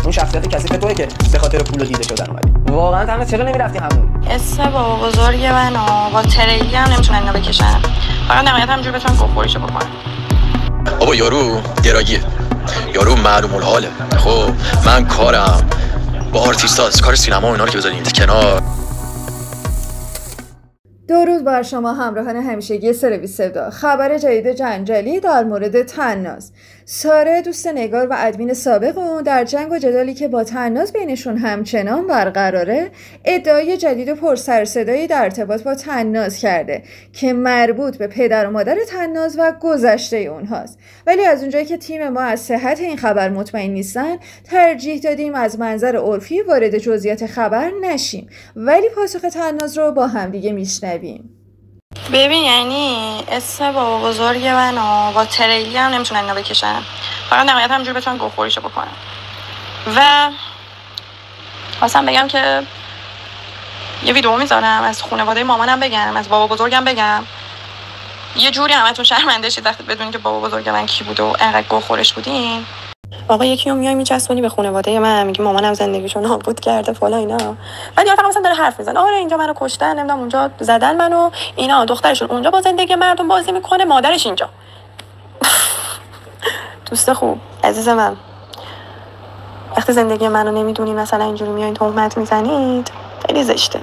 اون شخصیت کثیف توئه که به خاطر پول و دیده شدن اومدی. واقعا تنها چرا نمیرفتی همون؟ حس بابا بزرگ منو با تریلی هم نمیتونن اینو بکشن. فقط نهایت همجوری بتونن گوخوریشو بکنن. بابا یارو گراگیه، یارو معلوم الحاله. خب من کارم با آرتیستاست، کار سینما و اینا رو که بذاریم کنار. درود بر شما همراهان همیشگی سرویس سودا. خبر جدید جنجالی در مورد طناز. ساره دوست نگار و ادمین سابق اون در جنگ و جدالی که با طناز بینشون همچنان برقراره، ادعای جدید و پر سر صدایی در ارتباط با طناز کرده که مربوط به پدر و مادر طناز و گذشته اونهاست. ولی از اونجایی که تیم ما از صحت این خبر مطمئن نیستن، ترجیح دادیم از منظر عرفی وارد جزئیات خبر نشیم، ولی پاسخ طناز رو با هم دیگه میشنویم. ببین یعنی اسم بابا بزرگ منو با تریلی هم نمیتونن اینو بکشن. فقط نهایت همجوری بتونن گوخوریشو بکنن. و خواستم بگم که یه ویدیو میذارم از خانواده مامانم بگم، از بابا بزرگم بگم، یه جوری همتون شرمنده شید وقتی بدونید که بابا بزرگ من کی بود و انقدر گوخورش بودین. آقا یکی رو میای میچسبونی به خانواده من، میگی مامانم زندگیشو نابود کرده فلان اینا. بعد یارو فقط مثلا داره حرف میزنه، آره اینجا منو کشتن، نمیدونم اونجا زدن منو، اینا دخترشون اونجا با زندگی مردم بازی میکنه، مادرش اینجا. دوست خوب عزیز من، وقتی زندگی منو نمیدونین مثلا اینجوری میایین تهمت میزنید، خیلی زشته.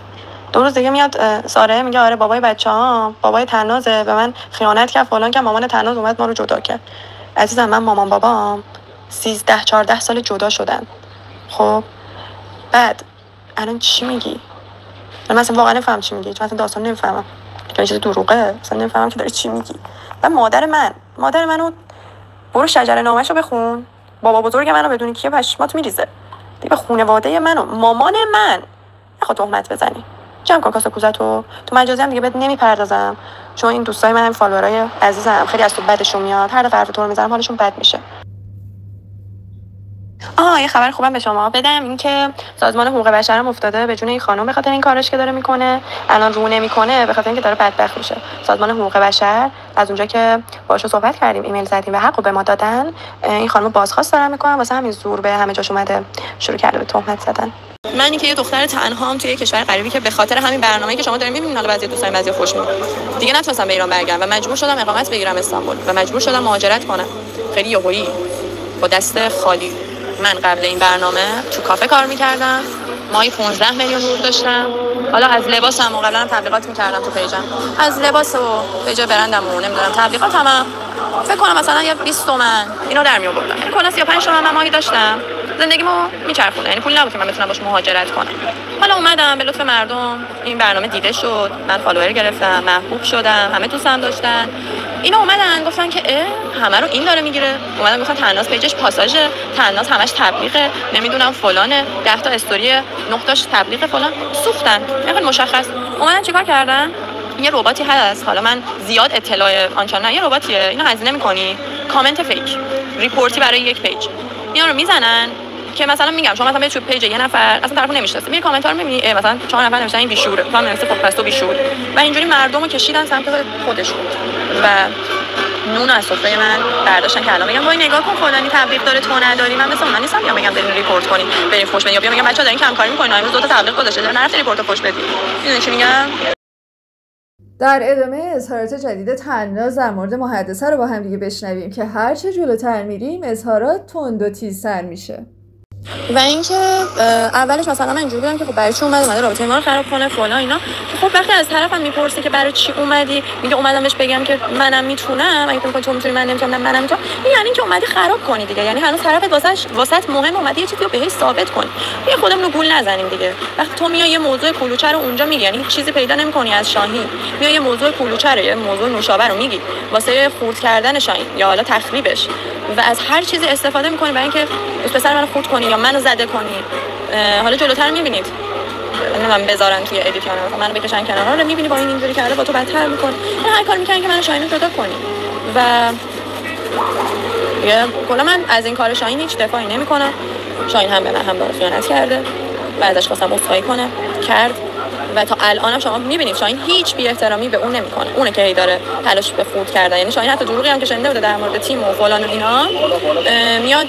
2 روز دیگه میاد ساره میگه آره بابای بچه‌هام بابای طنازه، به من خیانت کرد فلان که مامان طناز اومد ما رو جدا کرد. عزیزم من مامان بابام 13-14 سال جدا شدن. خب بعد الان چی میگی؟ من مثلا واقعا نفهم چی میگی، چون مثلا داستان نمیفهمم، چون چیز دروغه، مثلا نمیفهمم که داری چی میگی. و مادر منو برو شجره نامه‌شو بخون، بابا بزرگ منو بدونی کیه پشمات میریزه دیگه. به خانواده منو مامان من نخواد تهمت بزنی. جمع کن کاسه کوزتو تو مجازی هم دیگه بهت نمیپردازم، چون این دوستای منم فالوورای عزیزم خیلی از تو بدشون میاد، هر دفعه حرف تو رو میزنم حالشون بد میشه. یه خبر خوبم به شما بدم، این که سازمان حقوق بشر هم افتاده به جون این خانم به خاطر این کارش که داره میکنه. الان رو نمیکنه به خاطر اینکه داره بدبخت میشه. سازمان حقوق بشر از اونجا که باهاش صحبت کردیم، ایمیل زدیم و حقو به ما دادن، این خانم بازخواست دارن میکنن، واسه همین زور به همه جاش اومده شروع کرده به تهمت زدن. منی که یه دختر تنهام توی کشور غریبی که به خاطر همین برنامه‌ای که شما دارین می‌بینین، حالا بعضی دوستان بعضی خوش میاد، دیگه نتونستم به ایران برگردم و مجبور شدم اقامت بگیرم استانبول و مجبور شدم مهاجرت کنم. خیلی یهویی با دست خالی. من قبل این برنامه تو کافه کار میکردم، ماهی 15 میلیون ورود داشتم. حالا از لباسم و قبلا تبلیغات میکردم تو پیجم، از لباس و پیج برندم و نمیدونم تبلیغاتم فکر کنم مثلا یا 20 تومن اینا در می آوردم. کلا 35 تومن من ماهی داشتم، زندگیمو میچرخونه، یعنی پول نبود که من بتونم باش مهاجرت کنم. حالا اومدم به لطف مردم این برنامه دیده شد، من فالوور گرفتم، محبوب شدم، همه دوستم داشتن. اینا اومدن گفتن که همه رو این داره میگیره. اومدن گفتن طناز پیجش پاساژ، طناز همش تبلیغه، نمیدونم فلانه، 10 تا استوری 9 تاش تبلیغ فلان. سوختن خیلی مشخص. اومدن چیکار کردن؟ یه رباتی هست، حالا من زیاد اطلاع آنچنان، یه رباتیه، اینو هزینه می‌کنی، کامنت فیک، ریپورتی برای یک پیج اینا رو میزنن که مثلا میگم شما مثلا تو پیج یه نفر اصلا طرفو نمیشناسه، میری کامنت ها رو میبینی مثلا 4 نفر نوشتن این بیشوره، تو هم نوشته خب پس تو بیشور، و اینجوری مردمو کشیدن سمت خودشون و نون از سفره من برداشتن که الان میگم وای نگاه کن فلانی تبلیغ داره تو نداری. من مثلا اونا نیستم یا میگم بریم ریپورت کنیم، بریم فوش بدیم، یا میگم بچه‌ها دارین کم کاری می‌کنین، امروز 2 تا تبلیغ گذاشته دارن نرفت ریپورت فوش بدید. میدونی چی میگم؟ در ادامه اظهارات جدید طناز در مورد محدثه رو با هم دیگه بشنویم که هر چه جلوتر میریم اظهارات تند و تیزتر میشه. و اینکه اولش مثلا من اینجوری بودم که خب برای چی اومده رابطه ما رو خراب کنه فلان اینا. خب وقتی از طرفم میپرسی که برای چی اومدی، میگه اومدم بهش بگم که منم میتونم، اگه تو میتونی من نمیتونم، منم میتونم، یعنی که اومدی خراب کنی دیگه، یعنی هنوز طرفت واسط مهم اومدی یه چیزی رو بهش ثابت کنی. یه خودمون رو گول نزنیم دیگه. وقتی تو میای یه موضوع کلوچه رو اونجا میگی، یعنی هیچ چیزی پیدا نمی‌کنی از شاهین، میای یه موضوع کلوچه رو، یه موضوع نوشابه رو میگی واسه خورد کردن شاهین یا حالا تخریبش، و از هر چیزی استفاده می‌کنی برای اینکه پسر منو خورد کنی یا منو زده کنی. حالا جلوتر می‌بینید من بذارن توی ادیت یا منو بکشن کنار، رو می‌بینی با این اینجوری کرده با تو بدتر می‌کنه. هر کار می‌کنن که منو شاهین جدا کنی. و کلا من از این کار شاهین هیچ دفاعی نمی‌کنم. شاهین هم به من هم خیانت کرده، بعدش خواستم عذرخواهی کنه، کرد، و تا الانم شما می‌بینید شاهین هیچ بی احترامی به اون نمی‌کنه. اونه که هی داره تلاش به خورد کردن، یعنی شاهین حتی دروغی هم که شنیده بوده در مورد تیم و فلان و اینا، میاد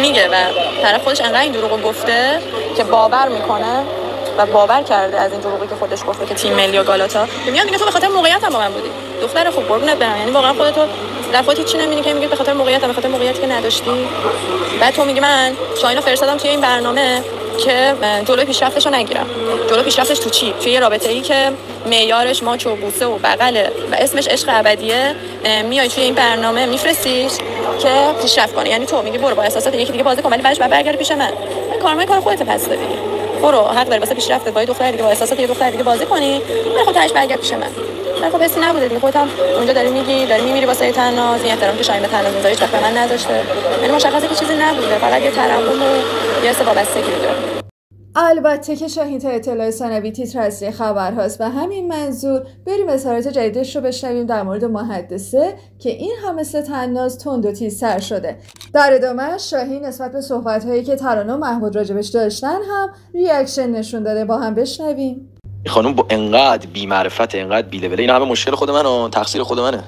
میگه و طرف خودش انقدر این دروغو گفته که باور میکنه و باور کرده از این دروغی که خودش گفته که تیم ملی و گالاتا. میگه تو به خاطر موقعیتم با من بودی. دختر خوب قربونت برم. یعنی واقعا خودت در خودت هیچ چیزی نمی‌بینی که میگه به خاطر موقعیتم، به خاطر موقعیتی که نداشتی. بعد تو میگی من شاهینو فرستادم توی این برنامه که جلوی پیشرفتشو نگیرم. جلوی پیشرفتش تو چی؟ توی یه رابطه‌ای که معیارش ماچ و بوسه و بغله و اسمش عشق ابدیه، میای توی این برنامه میفرستیش که پیشرفت کنه. یعنی تو میگی برو با احساسات یکی دیگه بازی کن، ولی بعدش برگرد پیش من. کار خودت پس دادی. برو حق داری واسه پیشرفتت با دختر دیگه با احساسات یه دختر دیگه بازی کنی، ولی خب تاش برگرد پیش من. خب حسی نبوده دیگه، خودت هم اونجا داری میگی، داری میمیری واسه تناز، این احترام که شاید به تناز میذاری هیچ وقت من نذاشته. یعنی مشخصه که چیزی نبوده، فقط یه ترحم و یه سه وابستگی بوده. البته که شاهین تا اطلاع ثانوی تیتر اصلی خبر هاست و همین منظور بریم اظهارات جدیدش رو بشنویم در مورد محدثه که این هم مثل تناز تند و تیزتر شده. در ادامه شاهین نسبت به صحبت‌هایی که ترانه و محمود راجبش داشتن هم ریاکشن نشون داده، با هم بشنویم. خانم با انقدر بی معرفت، انقدر بی لول، این همه مشکل خود منه و تقصیر خود منه.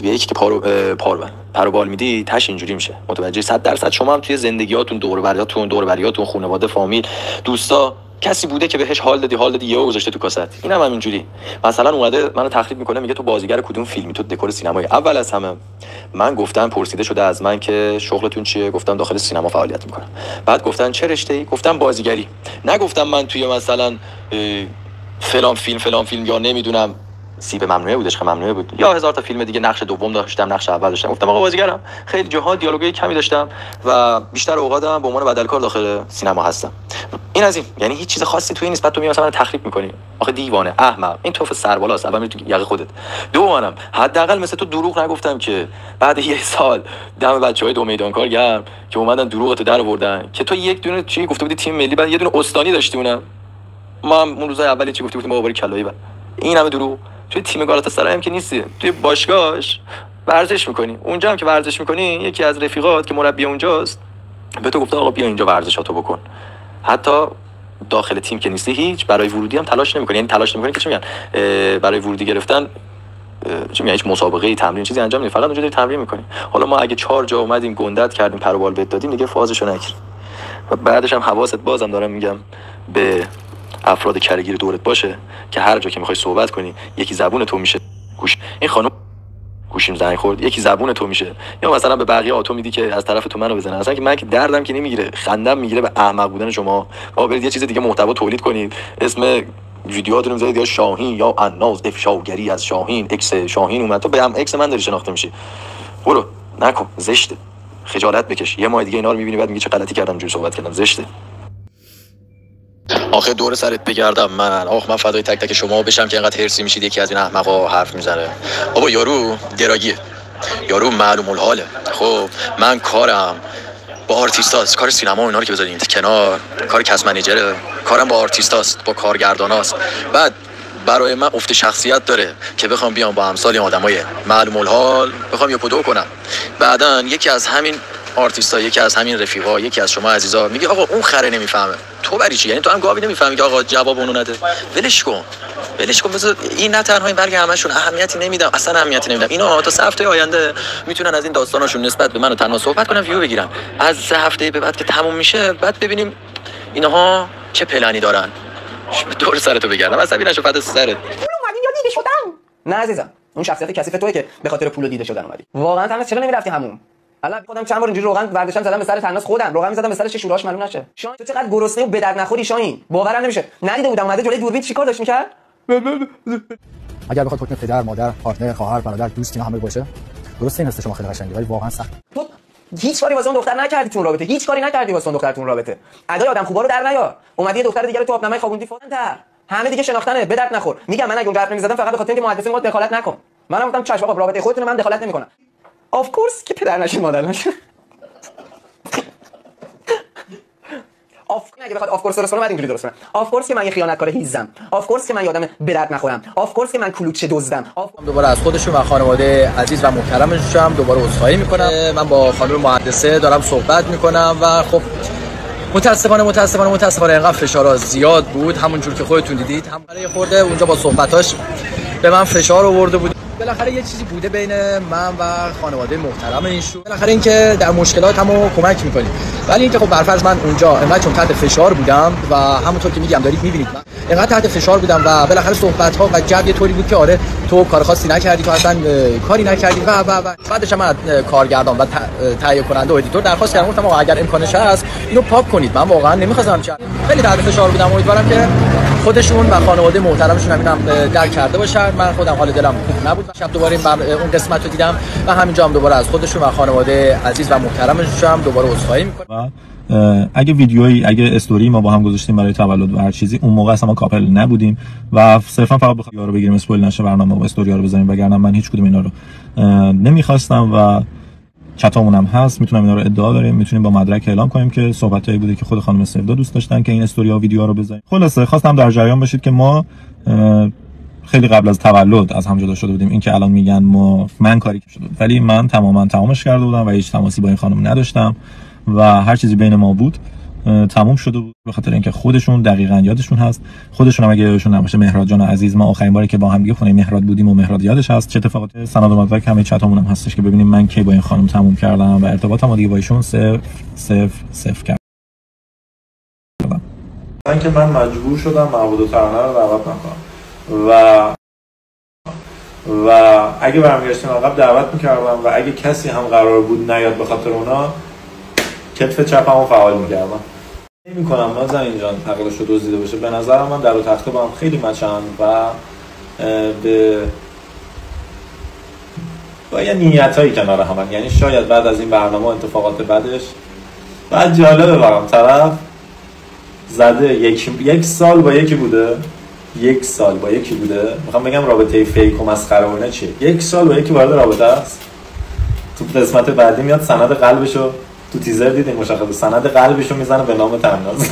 به یکی که پارو بال میدی تاش اینجوری میشه. متوجه 100% شما هم توی زندگیاتون، دور و بریاتون، خانواده، فامیل، دوستا کسی بوده که بهش حال دادی یهو گذاشته تو کاست. اینم اینجوری مثلا اومده منو تخریب میکنه، میگه تو بازیگر کدوم فیلمی، تو دکور سینمایی. اول از همه من گفتم، پرسیده شده از من که شغلتون چیه، گفتم داخل سینما فعالیت میکنم. بعد گفتن چه رشته‌ای، گفتم بازیگری. نگفتم من توی مثلا فلان فیلم یا نمیدونم سیب ممنوعه بود، عشق ممنوعه بود یا هزار تا فیلم دیگه، نقش دوم داشتم، نقش اول داشتم. گفتم آقا بازیگرم. خیلی جاها دیالوگای کمی داشتم و بیشتر اوقاتم به عنوان بدلکار داخل سینما هستم. این از این، یعنی هیچ چیز خاصی تو این نیست. بعد تو میای مثلا تخریب میکنی. آخه دیوانه، احمق، این توف سربالاست. اول میری تو یقه خودت. دومم حداقل مثل تو دروغ نگفتم که بعد یه سال دم بچهای دو میدان کار گرم که اومدن دروغتو در آوردن که تو یک دونه چی گفته بودی تیم ملی، بعد یه دونه استانی داشتی. ما هم اون روزای اولی چی گفته بودیم بابا کلایی. بعد این همه دروغ. توی تیم گالاتاسرای هم که نیستی، توی باشگاهش ورزش میکنی. اونجا هم که ورزش میکنی یکی از رفیقات که مربی اونجاست به تو گفته آقا بیا اینجا ورزشاتو بکن. حتی داخل تیم که نیستی هیچ برای ورودی هم تلاش نمیکنی. یعنی تلاش نمیکنی که چی میگن، برای ورودی گرفتن چی میگن، هیچ مسابقه تمرین چیزی انجام نمیدی، فقط اونجا داری تمرین میکنی. حالا ما اگه 4 جا اومدیم گندت کردیم، پر و بال بهت دادیم، دیگه فازشو نگیر. و بعدش هم حواست بازم دارم میگم به افراد کره‌گیر دورت باشه که هر جا که میخوای صحبت کنی یکی زبون تو میشه. این خانم گوشیم زنگ خورد، یکی زبون تو میشه. یا مثلا به بقیه آتو میدی که از طرف تو منو بزنن. اصلا که من که دردم که نمیگیره، خندم میگیره به احمق بودن شما. بابا برید یه چیز دیگه محتوا تولید کنید، اسم ویدیوهاتون رو بذارید یا شاهین یا عناز افشاگری از شاهین، اکس شاهین اومد، تو به هم اکس من داری شناخته میشی. برو نکن، زشته، خجالت بکش. یه ماه دیگه اینا رو میبینی بعد میگی چه غلطی کردم اینجوری صحبت کردم، زشته. آخه دور سرت بگردم من فدای تک تک شما بشم که اینقدر هرسی میشید یکی از این احمقا حرف میزنه. بابا یارو دراگیه، یارو معلوم الحاله. خب من کارم با آرتیستاست، کار سینما و اینا رو که بذارید کنار، کار کس منیجره، کارم با آرتیستاست، با کارگرداناست. بعد برای من افت شخصیت داره که بخوام بیام با امثال آدمای معلوم الحال بخوام یه پدو کنم. بعدن یکی از همین آرتیستا، یکی از همین رفیقا، یکی از شما عزیزا میگه آقا اون خره نمیفهمه، تو برای چی؟ یعنی تو هم گاوی نمیفهمی که آقا جواب اونو نده؟ ولش کن بذار این نه تنها این برگ همشون اهمیتی نمیدم، اصلا اهمیتی نمیدم. اینا تا 3 هفته آینده میتونن از این داستاناشون نسبت به من و تنها صحبت کنن، ویو بگیرن. از 3 هفته به بعد که تموم میشه بعد ببینیم اینها چه پلنی دارن. دور سرتو بگردم عصبی نشو، فدای سرت. اومدی یا دیده شدم؟ نه عزیزم، اون شخصیت کثیف توئه که به خاطر پول دیده شدن اومدی. واقعا تنها چرا نمیرفتی همون؟ الان خودم چند بار اینجوری روغن برداشتم زدم به سر تناس، خودم روغن میزدم به سرش که شوراش معلوم نشه. شاهین تو چقدر گرسنه و به درد نخوری شاهین، باورم نمیشه. ندیده بودم اومده جلوی دوربین چیکار داشت میکرد؟ اگر بخواد حکم پدر، مادر، پارتنر، خواهر، برادر، دوست اینا همه باشه، درسته این هست شما خیلی قشنگه ولی واقعا سخت. تو هیچ کاری واسه اون دختر نکردی تو رابطه، هیچ کاری نکردی واسه اون دختر تو رابطه. ادای آدم خوبا رو در نیار. اومدی یه دختر دیگه رو تو آبنمای خوابوندی فوتن. همه دیگه شناختنه، به درد نخور. میگم من اگه اون حرف نمیزدم فقط به خاطر اینکه محدثین ما دخالت نکن. منم گفتم چشم آقا رابطه خودتون من دخالت نمیکنم. آف کورس که پدر نشین مادر نشین. اگه بخواد آف کورس درست کنم بعد اینجوری درست کنم. آف کورس که من یه خیانتکار هیزم. آف کورس که من یادم به درد نخورم. آف کورس که من کلوچه دزدم. دوباره از خودشون و خانواده عزیز و محترمشون دوباره عذرخواهی میکنم. من با خانم محدثه دارم صحبت میکنم و خب متاسفانه اینقدر فشارها زیاد بود، همونجور که خودتون دیدید. هم برای خورده اونجا با صحبتاش به من فشار آورده بود. بالاخره یه چیزی بوده بین من و خانواده محترم ایشون، بالاخره اینکه در مشکلاتمو کمک می‌کنی. ولی اینکه خب برفرض من اونجا انقدر چون تحت فشار بودم و همونطور که میگم دارید می‌بینید من انقدر تحت فشار بودم و بالاخره صحبت‌ها و جو یه طوری بود که آره تو کار خاصی نکردی، تو اصلا کاری نکردی و بعدش من کارگردان و تهیه کننده و ادیتور درخواست کردم گفتم آقا اگر امکانش هست اینو پاک کنید. من واقعا نمی‌خواستم چه خیلی تحت فشار بودم. امیدوارم که خودشون و خانواده محترمشون همینم درک کرده باشن. من خودم حال دلم خوب نبود شب دوباره اون قسمت رو دیدم و همینجا هم دوباره از خودشون و خانواده عزیز و محترمشون هم دوباره عذرخواهی می‌کنم. اگه ویدیویی اگه استوری ما با هم گذاشتیم برای تولد و هر چیزی، اون موقع اصلا ما کاپل نبودیم و صرفا فقط بخوایم یارو بگیریم اسپویل نشه برنامه و استوری رو بزنیم، وگرنه من هیچ کدوم اینا رو نمیخواستم و چتامون هم هست، میتونم اینا رو ادعا داریم، میتونیم با مدرک اعلام کنیم که صحبتایی بوده که خود خانم سفدا دوست داشتن که این استوری ها ویدیوها رو بزنیم. خلاصه خواستم در جریان باشید که ما خیلی قبل از تولد از هم جدا شده بودیم. این که الان میگن من کاری شده بود، ولی من تمامش کرده بودم و هیچ تماسی با این خانم نداشتم و هر چیزی بین ما بود تموم شده بود، به خاطر اینکه خودشون دقیقاً یادشون هست. خودشون هم اگه یادشون نباشه، مهراد جان عزیز، ما آخرین باری که با هم دیگه خونه مهراد بودیم و مهراد یادش هست چه اتفاقاتی سند و مدرک همه چتامون هم هستش که ببینیم من کی با این خانم تموم کردم و ارتباطم دیگه با ایشون صفر کردم. من که من مجبور شدم معبود و ترانه رو دعوت نکنم و اگه برمیگشتیم عقب دعوت میکردم و اگه کسی هم قرار بود نیاد به خاطر اونا کتف چپمو فعال میکردم. نمی‌کنم نازنین جان تقلشو دزدیده باشه. به نظرم من در و تخته با هم خیلی مچن و با یه نیتایی کنار هم، یعنی شاید بعد از این برنامه اتفاقات بعدش بعد جالبه برام طرف زده یک سال با یکی بوده، میخوام بگم رابطه فیک و مسخره و اینا چیه. 1 سال با یکی وارد رابطه است، تو قسمت بعدی میاد سند قلبشو، تو تیزر دیدین مشخصه سند قلبشو میزنه به نام تناز.